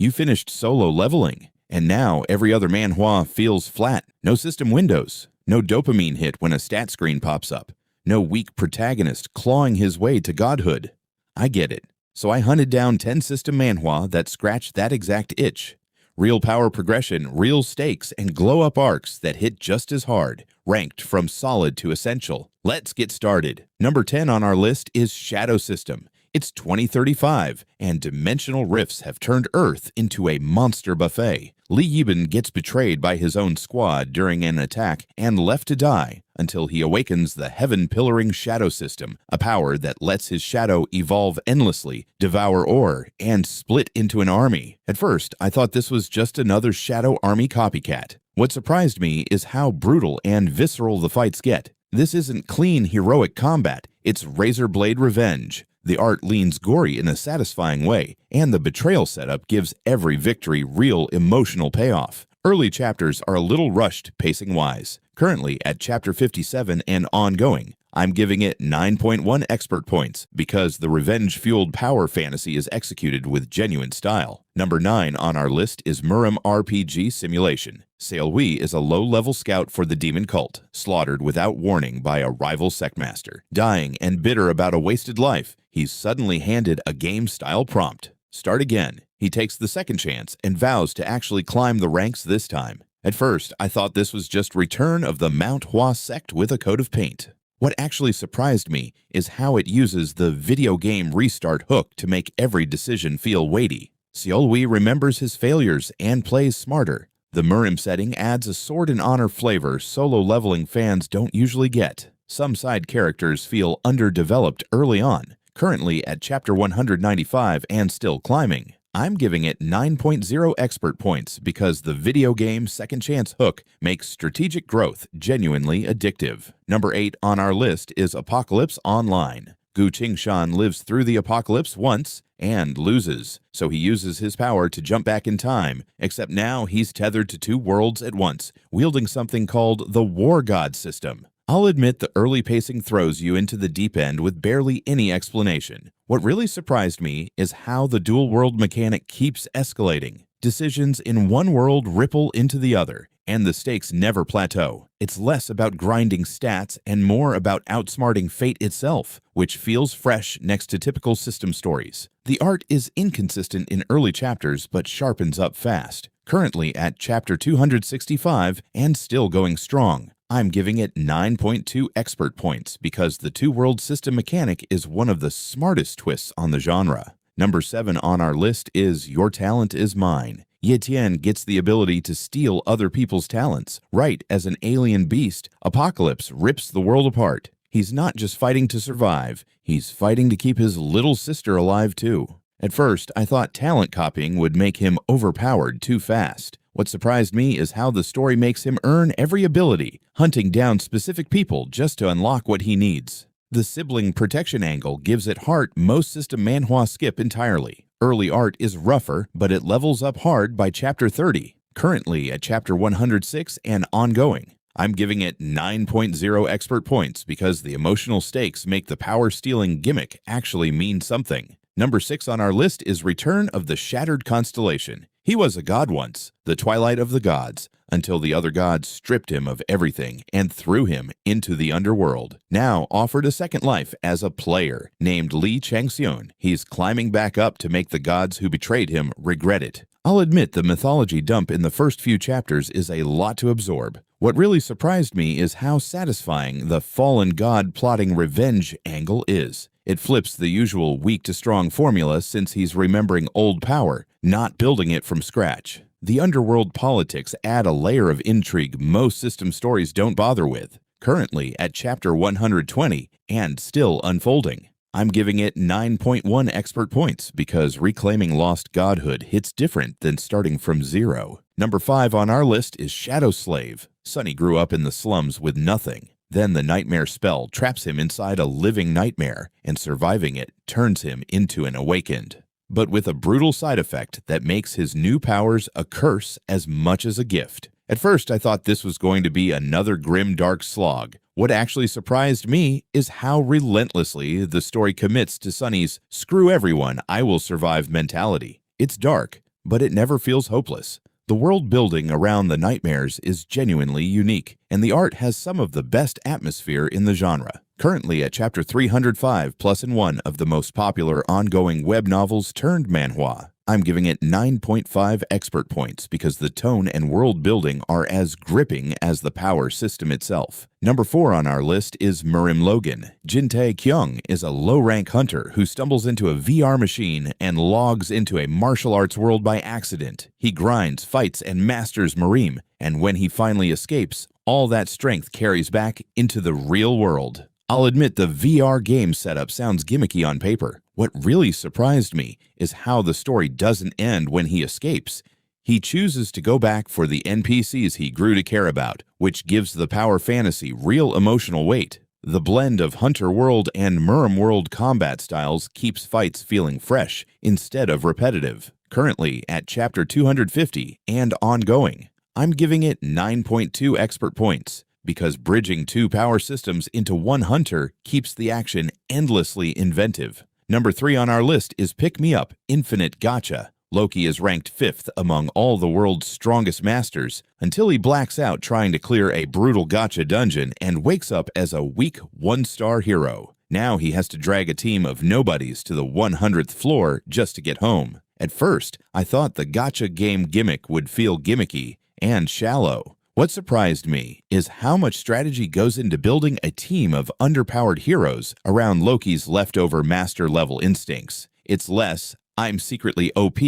You finished solo leveling, and now every other manhwa feels flat. No system windows, no dopamine hit when a stat screen pops up, no weak protagonist clawing his way to godhood. I get it. So I hunted down 10 system manhwa that scratched that exact itch. Real power progression, real stakes, and glow-up arcs that hit just as hard, ranked from solid to essential. Let's get started. Number 10 on our list is Shadow System. It's 2035, and dimensional rifts have turned Earth into a monster buffet. Li Yiben gets betrayed by his own squad during an attack and left to die until he awakens the heaven-pillaring Shadow System, a power that lets his shadow evolve endlessly, devour ore, and split into an army. At first, I thought this was just another Shadow Army copycat. What surprised me is how brutal and visceral the fights get. This isn't clean, heroic combat, it's razor blade revenge. The art leans gory in a satisfying way, and the betrayal setup gives every victory real emotional payoff. Early chapters are a little rushed pacing-wise. Currently at chapter 57 and ongoing, I'm giving it 9.1 expert points because the revenge-fueled power fantasy is executed with genuine style. Number 9 on our list is Murim RPG Simulation. Seolwi is a low-level scout for the demon cult, slaughtered without warning by a rival sectmaster. Dying and bitter about a wasted life, he's suddenly handed a game-style prompt. Start again. He takes the second chance and vows to actually climb the ranks this time. At first, I thought this was just return of the Mount Hua sect with a coat of paint. What actually surprised me is how it uses the video game restart hook to make every decision feel weighty. Seolwi remembers his failures and plays smarter. The Murim setting adds a sword and honor flavor solo leveling fans don't usually get. Some side characters feel underdeveloped early on, currently at chapter 195 and still climbing. I'm giving it 9.0 expert points because the video game second chance hook makes strategic growth genuinely addictive. Number 8 on our list is Apocalypse Online. Gu Qingshan lives through the apocalypse once and loses, so he uses his power to jump back in time, except now he's tethered to 2 worlds at once, wielding something called the War God system. I'll admit the early pacing throws you into the deep end with barely any explanation. What really surprised me is how the dual world mechanic keeps escalating. Decisions in one world ripple into the other, and the stakes never plateau. It's less about grinding stats and more about outsmarting fate itself, which feels fresh next to typical system stories. The art is inconsistent in early chapters but sharpens up fast. Currently at chapter 265 and still going strong. I'm giving it 9.2 expert points because the 2-world system mechanic is one of the smartest twists on the genre. Number 7 on our list is Your Talent Is Mine. Ye Tian gets the ability to steal other people's talents. Right as an alien beast, Apocalypse rips the world apart. He's not just fighting to survive, he's fighting to keep his little sister alive too. At first, I thought talent copying would make him overpowered too fast. What surprised me is how the story makes him earn every ability, hunting down specific people just to unlock what he needs. The sibling protection angle gives it heart most system manhwa skip entirely. Early art is rougher, but it levels up hard by chapter 30, currently at chapter 106 and ongoing. I'm giving it 9.0 expert points because the emotional stakes make the power-stealing gimmick actually mean something. Number 6 on our list is Return of the Shattered Constellation. He was a god once, the twilight of the gods, until the other gods stripped him of everything and threw him into the underworld. Now offered a second life as a player, named Li Changxiun, he's climbing back up to make the gods who betrayed him regret it. I'll admit the mythology dump in the first few chapters is a lot to absorb. What really surprised me is how satisfying the fallen god plotting revenge angle is. It flips the usual weak to strong formula since he's remembering old power, not building it from scratch. The underworld politics add a layer of intrigue most system stories don't bother with, currently at chapter 120 and still unfolding. I'm giving it 9.1 expert points because reclaiming lost godhood hits different than starting from 0. Number 5 on our list is Shadow Slave. Sunny grew up in the slums with nothing. Then the nightmare spell traps him inside a living nightmare, and surviving it turns him into an awakened. But with a brutal side effect that makes his new powers a curse as much as a gift. At first, I thought this was going to be another grim, dark slog. What actually surprised me is how relentlessly the story commits to Sunny's "screw everyone, I will survive" mentality. It's dark, but it never feels hopeless. The world building around the nightmares is genuinely unique, and the art has some of the best atmosphere in the genre. Currently at chapter 305 plus and 1 of the most popular ongoing web novels turned manhwa. I'm giving it 9.5 expert points because the tone and world building are as gripping as the power system itself. Number 4 on our list is Murim Logan. Jin-tae Kyung is a low-rank hunter who stumbles into a VR machine and logs into a martial arts world by accident. He grinds, fights, and masters murim, and when he finally escapes, all that strength carries back into the real world. I'll admit the VR game setup sounds gimmicky on paper. What really surprised me is how the story doesn't end when he escapes. He chooses to go back for the NPCs he grew to care about, which gives the power fantasy real emotional weight. The blend of Hunter World and Murim World combat styles keeps fights feeling fresh instead of repetitive. Currently at chapter 250 and ongoing, I'm giving it 9.2 expert points, because bridging two power systems into one hunter keeps the action endlessly inventive. Number 3 on our list is Pick Me Up Infinite Gacha. Loki is ranked 5th among all the world's strongest masters until he blacks out trying to clear a brutal gacha-dungeon and wakes up as a weak 1-star hero. Now he has to drag a team of nobodies to the 100th floor just to get home. At first, I thought the gacha game gimmick would feel gimmicky and shallow. What surprised me is how much strategy goes into building a team of underpowered heroes around Loki's leftover master-level instincts. It's less, I'm secretly OP,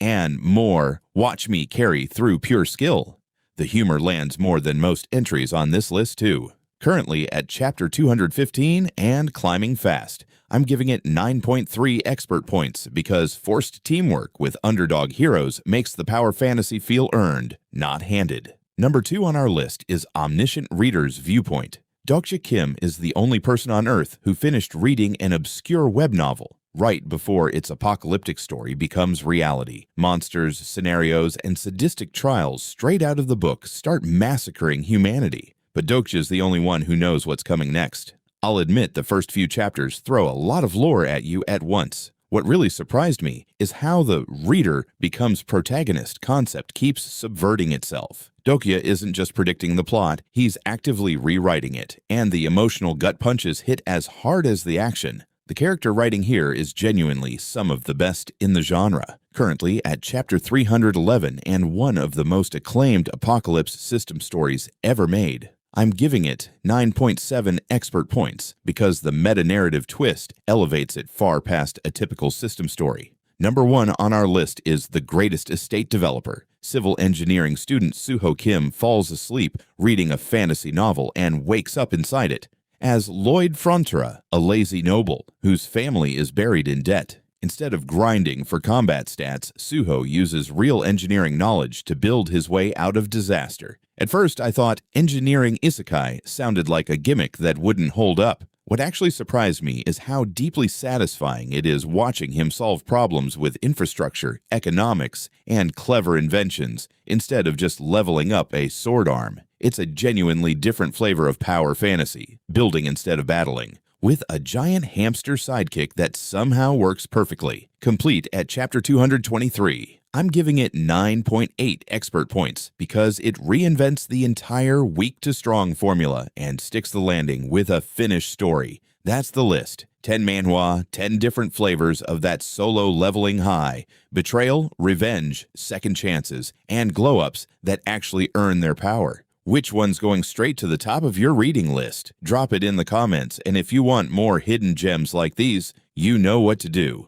and more, watch me carry through pure skill. The humor lands more than most entries on this list too. Currently at chapter 215 and climbing fast, I'm giving it 9.3 expert points because forced teamwork with underdog heroes makes the power fantasy feel earned, not handed. Number 2 on our list is Omniscient Reader's Viewpoint. Dokja Kim is the only person on Earth who finished reading an obscure web novel right before its apocalyptic story becomes reality. Monsters, scenarios, and sadistic trials straight out of the book start massacring humanity. But Dokja is the only one who knows what's coming next. I'll admit the first few chapters throw a lot of lore at you at once. What really surprised me is how the reader becomes protagonist concept keeps subverting itself. Dokja isn't just predicting the plot, he's actively rewriting it, and the emotional gut punches hit as hard as the action. The character writing here is genuinely some of the best in the genre. Currently at chapter 311 and one of the most acclaimed apocalypse system stories ever made. I'm giving it 9.7 expert points because the meta-narrative twist elevates it far past a typical system story. Number 1 on our list is The Greatest Estate Developer. Civil engineering student Suho Kim falls asleep reading a fantasy novel and wakes up inside it as Lloyd Frontera, a lazy noble whose family is buried in debt. Instead of grinding for combat stats, Suho uses real engineering knowledge to build his way out of disaster. At first, I thought engineering isekai sounded like a gimmick that wouldn't hold up. What actually surprised me is how deeply satisfying it is watching him solve problems with infrastructure, economics, and clever inventions, instead of just leveling up a sword arm. It's a genuinely different flavor of power fantasy, building instead of battling, with a giant hamster sidekick that somehow works perfectly. Complete at chapter 223. I'm giving it 9.8 expert points because it reinvents the entire weak to strong formula and sticks the landing with a finished story. That's the list. 10 manhwa, 10 different flavors of that solo leveling high. Betrayal, revenge, second chances, and glow-ups that actually earn their power. Which one's going straight to the top of your reading list? Drop it in the comments, and if you want more hidden gems like these, you know what to do.